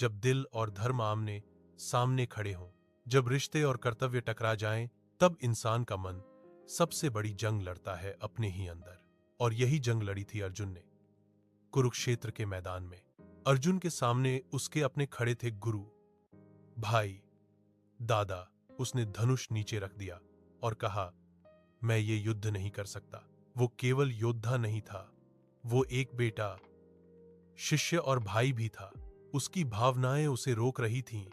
जब दिल और धर्म आमने सामने खड़े हों, जब रिश्ते और कर्तव्य टकरा जाएं, तब इंसान का मन सबसे बड़ी जंग लड़ता है अपने ही अंदर। और यही जंग लड़ी थी अर्जुन ने कुरुक्षेत्र के मैदान में। अर्जुन के सामने उसके अपने खड़े थे गुरु, भाई, दादा। उसने धनुष नीचे रख दिया और कहा, मैं ये युद्ध नहीं कर सकता। वो केवल योद्धा नहीं था, वो एक बेटा, शिष्य और भाई भी था। उसकी भावनाएं उसे रोक रही थीं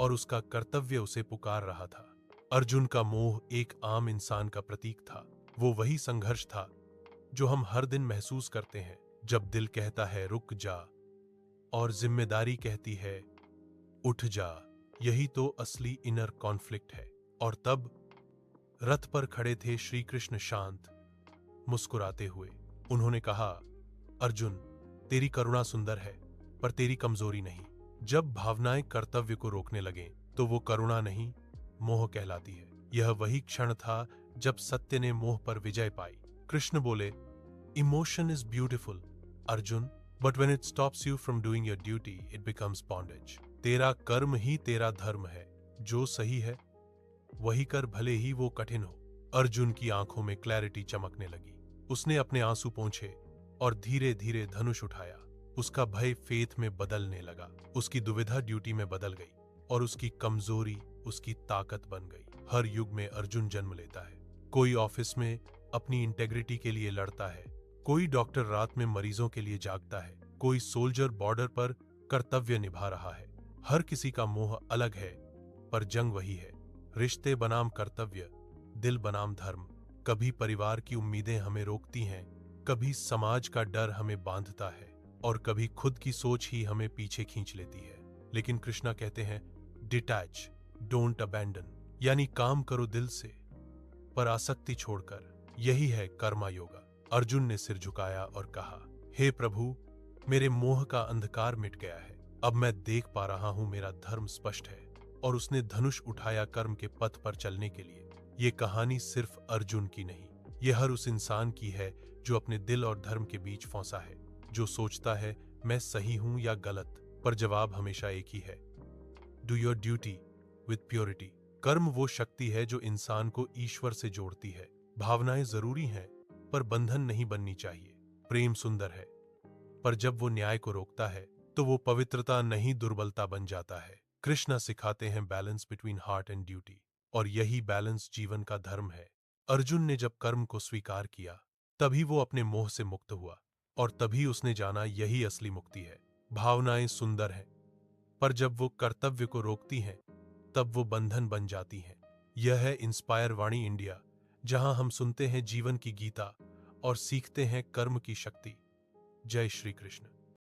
और उसका कर्तव्य उसे पुकार रहा था। अर्जुन का मोह एक आम इंसान का प्रतीक था। वो वही संघर्ष था जो हम हर दिन महसूस करते हैं, जब दिल कहता है रुक जा और जिम्मेदारी कहती है उठ जा। यही तो असली इनर कॉन्फ्लिक्ट है। और तब रथ पर खड़े थे श्री कृष्ण शांत, मुस्कुराते हुए। उन्होंने कहा, अर्जुन, तेरी करुणा सुंदर है, पर तेरी कमजोरी नहीं। जब भावनाएं कर्तव्य को रोकने लगें, तो वो करुणा नहीं, मोह कहलाती है। यह वही क्षण था जब सत्य ने मोह पर विजय पाई। कृष्ण बोले, emotion is beautiful Arjun, but when it stops you from doing your duty it becomes bondage. तेरा कर्म ही तेरा धर्म है। जो सही है वही कर, भले ही वो कठिन हो। अर्जुन की आंखों में क्लैरिटी चमकने लगी। उसने अपने आंसू पोंछे और धीरे धीरे धनुष उठाया। उसका भय फेथ में बदलने लगा, उसकी दुविधा ड्यूटी में बदल गई और उसकी कमजोरी उसकी ताकत बन गई। हर युग में अर्जुन जन्म लेता है। कोई ऑफिस में अपनी इंटेग्रिटी के लिए लड़ता है, कोई डॉक्टर रात में मरीजों के लिए जागता है, कोई सोल्जर बॉर्डर पर कर्तव्य निभा रहा है। हर किसी का मोह अलग है, पर जंग वही है। रिश्ते बनाम कर्तव्य, दिल बनाम धर्म। कभी परिवार की उम्मीदें हमें रोकती हैं, कभी समाज का डर हमें बांधता है और कभी खुद की सोच ही हमें पीछे खींच लेती है। लेकिन कृष्णा कहते हैं, डिटैच, डोंट अबैंडन, यानी काम करो दिल से पर आसक्ति छोड़कर। यही है कर्मा योगा। अर्जुन ने सिर झुकाया और कहा, हे प्रभु, मेरे मोह का अंधकार मिट गया है। अब मैं देख पा रहा हूं, मेरा धर्म स्पष्ट है। और उसने धनुष उठाया कर्म के पथ पर चलने के लिए। ये कहानी सिर्फ अर्जुन की नहीं, ये हर उस इंसान की है जो अपने दिल और धर्म के बीच फंसा है, जो सोचता है मैं सही हूं या गलत, पर जवाब हमेशा एक ही है, do your duty with purity. कर्म वो शक्ति है जो इंसान को ईश्वर से जोड़ती है। भावनाएं जरूरी हैं, पर बंधन नहीं बननी चाहिए। प्रेम सुंदर है, पर जब वो न्याय को रोकता है तो वो पवित्रता नहीं, दुर्बलता बन जाता है। कृष्णा सिखाते हैं balance between heart and duty, और यही बैलेंस जीवन का धर्म है। अर्जुन ने जब कर्म को स्वीकार किया, तभी वो अपने मोह से मुक्त हुआ, और तभी उसने जाना यही असली मुक्ति है। भावनाएं सुंदर हैं, पर जब वो कर्तव्य को रोकती हैं, तब वो बंधन बन जाती हैं। यह है इंस्पायर वाणी इंडिया, जहां हम सुनते हैं जीवन की गीता और सीखते हैं कर्म की शक्ति। जय श्री कृष्ण।